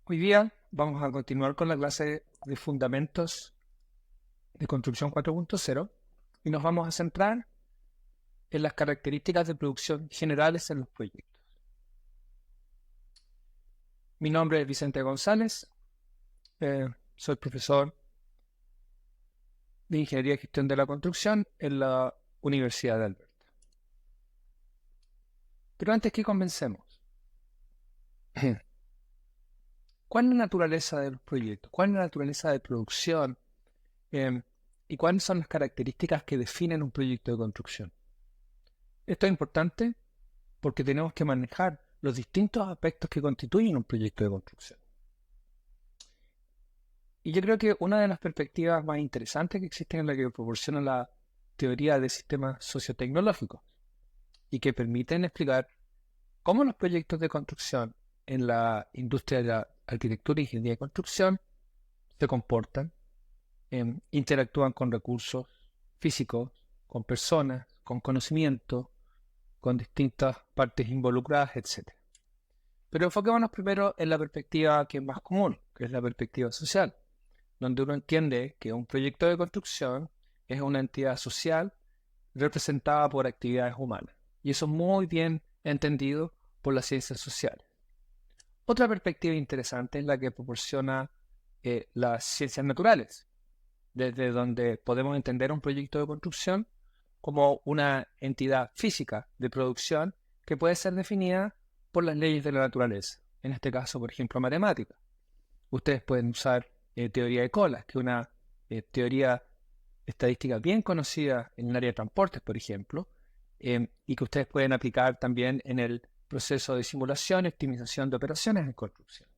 Hoy día vamos a continuar con la clase de Fundamentos de Construcción 4.0 y nos vamos a centrar en las características de producción generales en los proyectos. Mi nombre es Vicente González, soy profesor de Ingeniería y Gestión de la Construcción en la Universidad de Alberta. Pero antes que comencemos, ¿cuál es la naturaleza de los proyectos? ¿Cuál es la naturaleza de producción? Eh, ¿Y cuáles son las características que definen un proyecto de construcción? Esto es importante porque tenemos que manejar los distintos aspectos que constituyen un proyecto de construcción. Y yo creo que una de las perspectivas más interesantes que existen es la que proporciona la teoría de sistemas sociotecnológicos y que permiten explicar cómo los proyectos de construcción en la industria de la arquitectura, ingeniería y construcción se comportan, interactúan con recursos físicos, con personas, con conocimiento, con distintas partes involucradas, etc. Pero enfoquémonos primero en la perspectiva que es más común, que es la perspectiva social, donde uno entiende que un proyecto de construcción es una entidad social representada por actividades humanas. Y eso es muy bien entendido por las ciencias sociales. Otra perspectiva interesante es la que proporciona las ciencias naturales, desde donde podemos entender un proyecto de construcción como una entidad física de producción que puede ser definida por las leyes de la naturaleza. En este caso, por ejemplo, matemática. Ustedes pueden usar teoría de colas, que es una teoría estadística bien conocida en el área de transportes, por ejemplo, y que ustedes pueden aplicar también en el proceso de simulación y optimización de operaciones en construcción.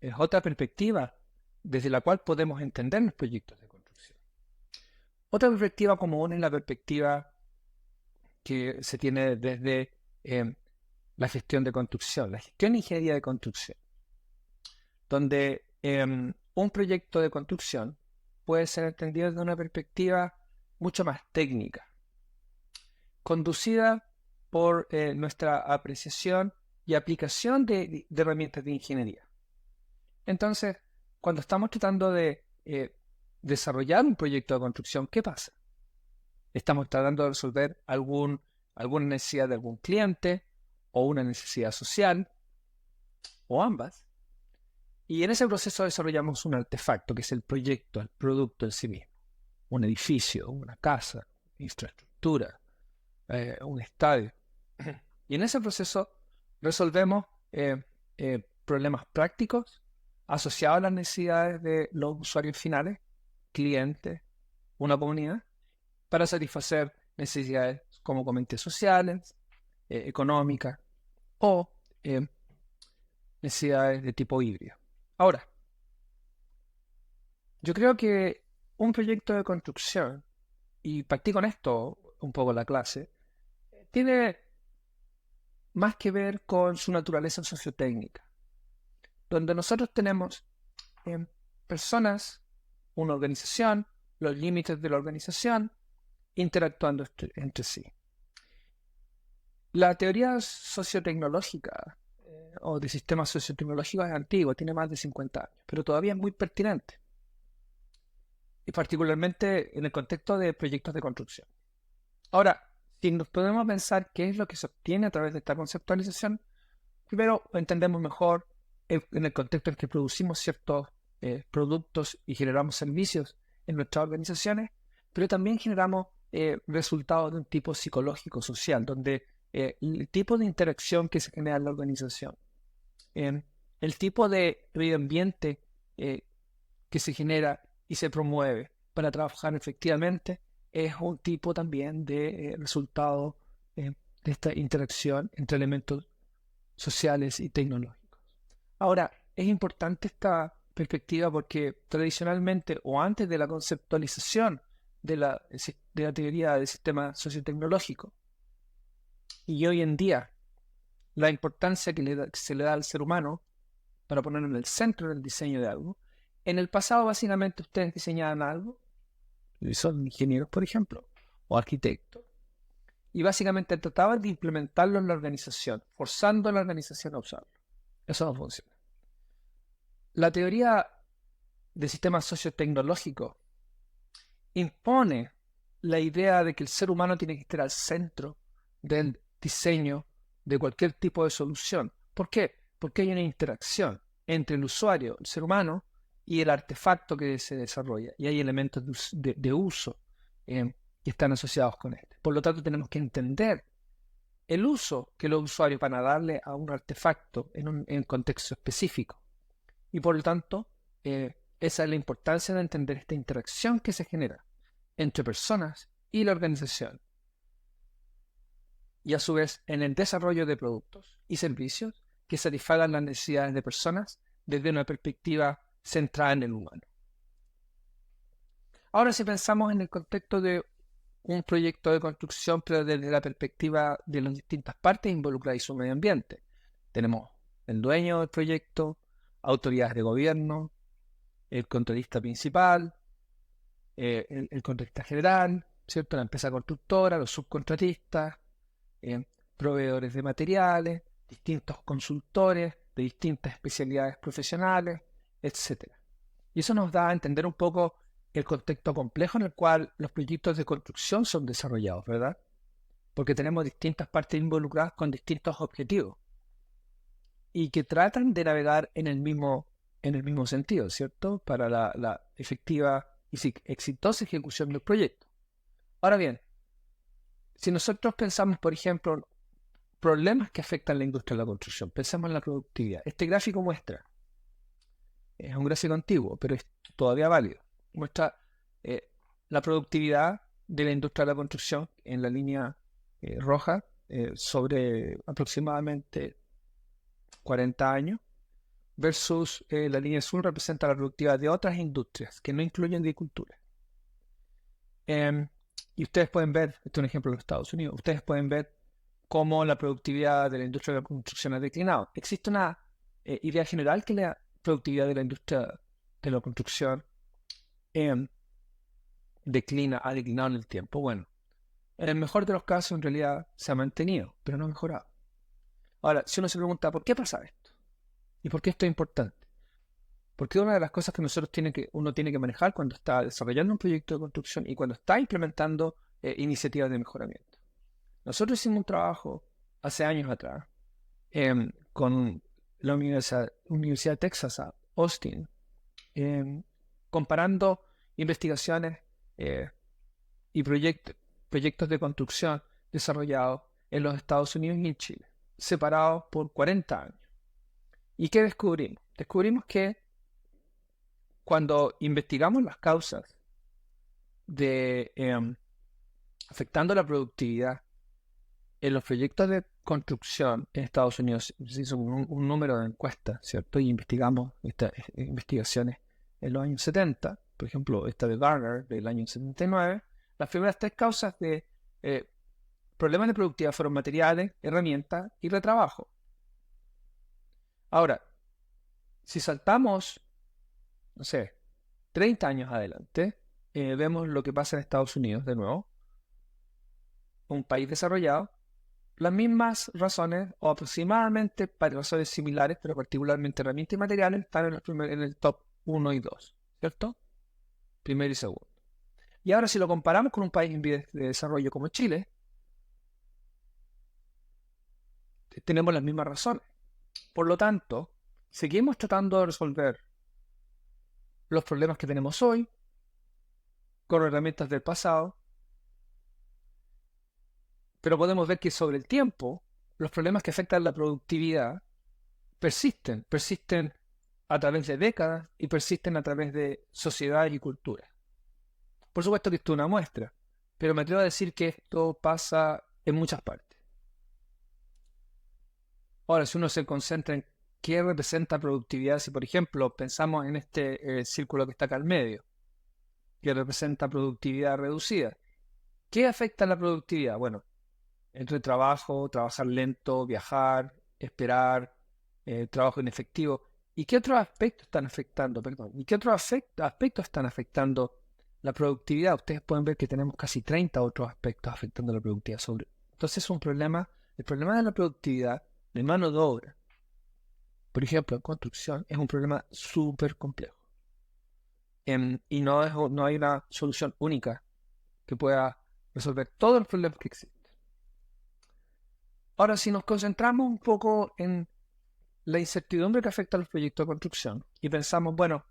Es otra perspectiva desde la cual podemos entender los proyectos de construcción. Otra perspectiva común es la perspectiva que se tiene desde la gestión de construcción, la gestión e ingeniería de construcción, donde un proyecto de construcción puede ser entendido desde una perspectiva mucho más técnica, conducida por nuestra apreciación y aplicación de herramientas de ingeniería. Entonces, cuando estamos tratando de desarrollar un proyecto de construcción, ¿qué pasa? Estamos tratando de resolver alguna necesidad de algún cliente o una necesidad social o ambas. Y en ese proceso desarrollamos un artefacto que es el proyecto, el producto en sí mismo. Un edificio, una casa, infraestructura, un estadio. Y en ese proceso resolvemos problemas prácticos asociados a las necesidades de los usuarios finales, clientes, una comunidad, para satisfacer necesidades, como comenté, sociales, económicas o necesidades de tipo híbrido. Ahora, yo creo que un proyecto de construcción, y practico en esto un poco la clase, tiene más que ver con su naturaleza sociotécnica, donde nosotros tenemos eh, personas, una organización, los límites de la organización, interactuando entre sí. La teoría sociotecnológica o de sistemas sociotecnológicos es antigua, tiene más de 50 años, pero todavía es muy pertinente, y particularmente en el contexto de proyectos de construcción. Ahora, si nos podemos pensar qué es lo que se obtiene a través de esta conceptualización, primero entendemos mejor en el contexto en que producimos ciertos productos y generamos servicios en nuestras organizaciones, pero también generamos resultados de un tipo psicológico, social, donde el tipo de interacción que se genera en la organización, el tipo de medio ambiente que se genera y se promueve para trabajar efectivamente, es un tipo también de resultado de esta interacción entre elementos sociales y tecnológicos. Ahora, es importante esta perspectiva porque tradicionalmente o antes de la conceptualización de la teoría del sistema sociotecnológico y hoy en día la importancia que se le da al ser humano para ponerlo en el centro del diseño de algo, en el pasado básicamente ustedes diseñaban algo, y son ingenieros por ejemplo, o arquitectos, y básicamente trataban de implementarlo en la organización, forzando a la organización a usarlo. Eso no funciona. La teoría de sistemas sociotecnológicos impone la idea de que el ser humano tiene que estar al centro del diseño de cualquier tipo de solución. ¿Por qué? Porque hay una interacción entre el usuario, el ser humano, y el artefacto que se desarrolla. Y hay elementos de uso que están asociados con este. Por lo tanto, tenemos que entender el uso que los usuarios van a darle a un artefacto en un contexto específico. Y por lo tanto, esa es la importancia de entender esta interacción que se genera entre personas y la organización. Y a su vez en el desarrollo de productos y servicios que satisfagan las necesidades de personas desde una perspectiva centrada en el humano. Ahora, si pensamos en el contexto de un proyecto de construcción, pero desde la perspectiva de las distintas partes involucradas y su medio ambiente, tenemos el dueño del proyecto, autoridades de gobierno, el contratista principal, el contratista general, ¿cierto? La empresa constructora, los subcontratistas, proveedores de materiales, distintos consultores de distintas especialidades profesionales, etc. Y eso nos da a entender un poco el contexto complejo en el cual los proyectos de construcción son desarrollados, ¿verdad? Porque tenemos distintas partes involucradas con distintos objetivos y que tratan de navegar en el mismo sentido, ¿cierto? Para la efectiva y exitosa ejecución del proyecto. Ahora bien, si nosotros pensamos, por ejemplo, problemas que afectan la industria de la construcción, pensemos en la productividad. Este gráfico muestra, es un gráfico antiguo, pero es todavía válido, muestra la productividad de la industria de la construcción en la línea roja sobre aproximadamente 40 años, versus la línea azul representa la productividad de otras industrias que no incluyen agricultura. Y ustedes pueden ver, este es un ejemplo de los Estados Unidos, ustedes pueden ver cómo la productividad de la industria de la construcción ha declinado. Existe una idea general que la productividad de la industria de la construcción ha declinado en el tiempo. Bueno, en el mejor de los casos en realidad se ha mantenido, pero no ha mejorado. Ahora, si uno se pregunta, ¿por qué pasa esto? ¿Y por qué esto es importante? Porque una de las cosas que uno tiene que manejar cuando está desarrollando un proyecto de construcción y cuando está implementando iniciativas de mejoramiento. Nosotros hicimos un trabajo hace años atrás con la Universidad de Texas a Austin, comparando investigaciones y proyectos de construcción desarrollados en los Estados Unidos y en Chile, separados por 40 años. ¿Y qué descubrimos? Descubrimos que cuando investigamos las causas de afectando la productividad en los proyectos de construcción en Estados Unidos, se hizo un número de encuestas, ¿cierto? Y investigamos estas investigaciones en los años 70, por ejemplo, esta de Garner del año 79. Las primeras 3 causas de problemas de productividad fueron materiales, herramientas y retrabajo. Ahora, si saltamos, no sé, 30 años adelante, vemos lo que pasa en Estados Unidos de nuevo, un país desarrollado. Las mismas razones, o aproximadamente razones similares, pero particularmente herramientas y materiales, están en el top 1 y 2, ¿cierto? Primero y segundo. Y ahora si lo comparamos con un país en vías de desarrollo como Chile, tenemos las mismas razones. Por lo tanto, seguimos tratando de resolver los problemas que tenemos hoy con herramientas del pasado, pero podemos ver que sobre el tiempo los problemas que afectan la productividad persisten a través de décadas y persisten a través de sociedades y culturas. Por supuesto que esto es una muestra, pero me atrevo a decir que esto pasa en muchas partes. Ahora, si uno se concentra en qué representa productividad, si por ejemplo pensamos en este círculo que está acá al medio, que representa productividad reducida, ¿qué afecta a la productividad? Bueno, entre trabajo, trabajar lento, viajar, esperar, trabajo inefectivo. ¿Y qué otros aspectos están afectando? Perdón. ¿Y qué otros aspectos están afectando la productividad? Ustedes pueden ver que tenemos casi 30 otros aspectos afectando la productividad. Entonces es un problema, el problema de la productividad de mano de obra, por ejemplo, en construcción, es un problema súper complejo. Y no hay una solución única que pueda resolver todos los problemas que existen. Ahora, si nos concentramos un poco en la incertidumbre que afecta a los proyectos de construcción y pensamos, bueno,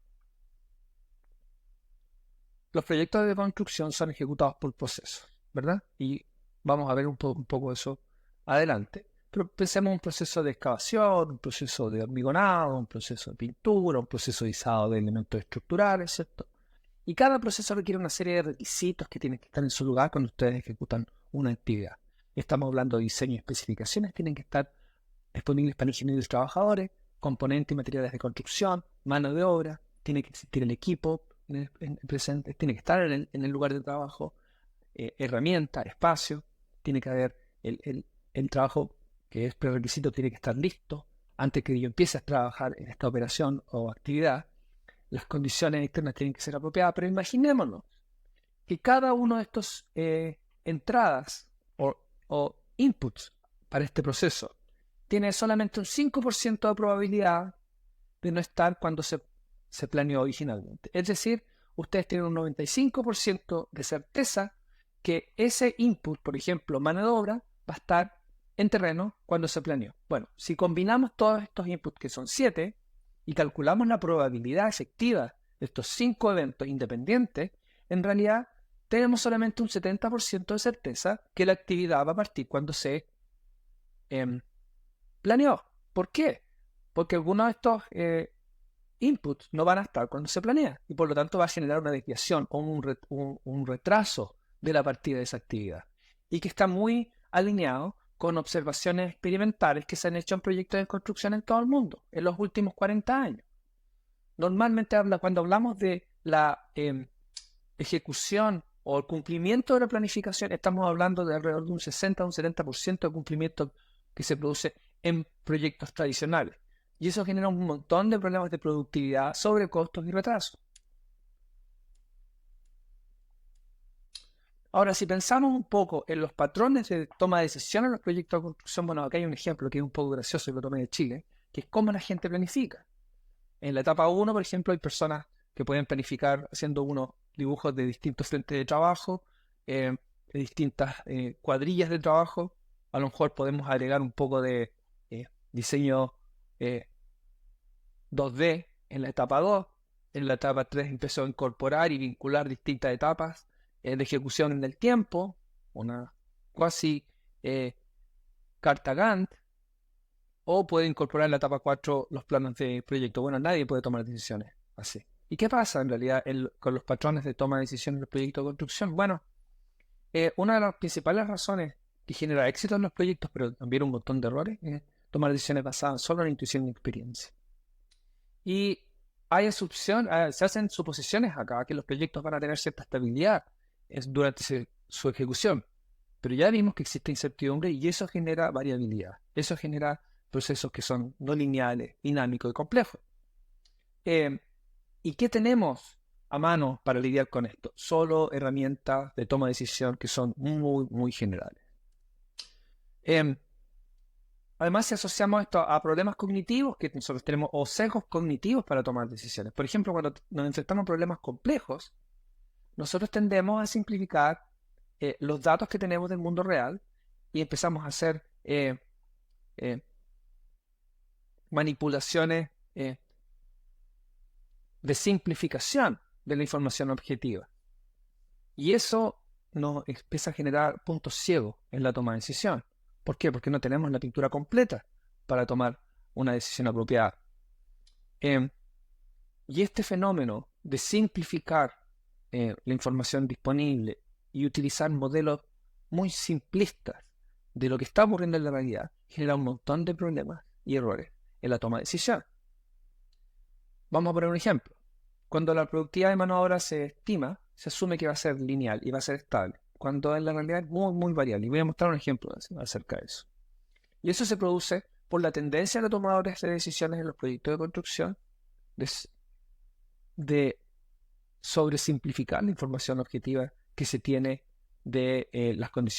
los proyectos de construcción son ejecutados por procesos, ¿verdad? Y vamos a ver un poco eso adelante. Pero pensemos en un proceso de excavación, un proceso de hormigonado, un proceso de pintura, un proceso de izado de elementos estructurales, ¿cierto? Y cada proceso requiere una serie de requisitos que tienen que estar en su lugar cuando ustedes ejecutan una actividad. Estamos hablando de diseño y especificaciones, tienen que estar disponibles para ingenieros y trabajadores, componentes y materiales de construcción, mano de obra, tiene que existir el equipo presente, tiene que estar en el lugar de trabajo, herramienta, espacio, tiene que haber el trabajo que es prerequisito, tiene que estar listo antes que yo empiece a trabajar en esta operación o actividad. Las condiciones externas tienen que ser apropiadas, pero imaginémonos que cada uno de estos entradas o inputs para este proceso tiene solamente un 5% de probabilidad de no estar cuando se planeó originalmente. Es decir, ustedes tienen un 95% de certeza que ese input, por ejemplo, mano de obra, va a estar en terreno cuando se planeó. Bueno, si combinamos todos estos inputs, que son 7, y calculamos la probabilidad efectiva de estos 5 eventos independientes, en realidad tenemos solamente un 70% de certeza que la actividad va a partir cuando se planeó. ¿Por qué? Porque algunos de estos inputs no van a estar cuando se planea y por lo tanto va a generar una desviación o un retraso de la partida de esa actividad y que está muy alineado con observaciones experimentales que se han hecho en proyectos de construcción en todo el mundo en los últimos 40 años. Normalmente cuando hablamos de la ejecución o el cumplimiento de la planificación, estamos hablando de alrededor de un 60 o un 70% de cumplimiento que se produce en proyectos tradicionales. Y eso genera un montón de problemas de productividad, sobrecostos y retrasos. Ahora, si pensamos un poco en los patrones de toma de decisiones en los proyectos de construcción, bueno, acá hay un ejemplo que es un poco gracioso y lo tomé de Chile, que es cómo la gente planifica. En la etapa 1, por ejemplo, hay personas que pueden planificar haciendo unos dibujos de distintos frentes de trabajo, de distintas cuadrillas de trabajo. A lo mejor podemos agregar un poco de diseño 2D en la etapa 2. En la etapa 3 empezó a incorporar y vincular distintas etapas de ejecución en el tiempo, una cuasi carta Gantt, o puede incorporar en la etapa 4 los planos de proyecto. Bueno, nadie puede tomar decisiones así. ¿Y qué pasa en realidad con los patrones de toma de decisiones en los proyectos de construcción? Bueno, una de las principales razones que genera éxito en los proyectos, pero también un montón de errores, es tomar decisiones basadas solo en intuición y experiencia. Y se hacen suposiciones acá que los proyectos van a tener cierta estabilidad durante su ejecución. Pero ya vimos que existe incertidumbre y eso genera variabilidad. Eso genera procesos que son no lineales, dinámicos y complejos. ¿Y qué tenemos a mano para lidiar con esto? Solo herramientas de toma de decisión que son muy, muy generales. Además, si asociamos esto a problemas cognitivos que nosotros tenemos o sesgos cognitivos para tomar decisiones. Por ejemplo, cuando nos enfrentamos a problemas complejos, nosotros tendemos a simplificar los datos que tenemos del mundo real y empezamos a hacer manipulaciones de simplificación de la información objetiva. Y eso nos empieza a generar puntos ciegos en la toma de decisión. ¿Por qué? Porque no tenemos la pintura completa para tomar una decisión apropiada. Y este fenómeno de simplificar la información disponible y utilizar modelos muy simplistas de lo que está ocurriendo en la realidad genera un montón de problemas y errores en la toma de decisión. Vamos a poner un ejemplo. Cuando la productividad de mano de obra se estima, se asume que va a ser lineal y va a ser estable, cuando en la realidad es muy, muy variable. Y voy a mostrar un ejemplo acerca de eso. Y eso se produce por la tendencia de los tomadores de decisiones en los proyectos de construcción de sobresimplificar la información objetiva que se tiene de las condiciones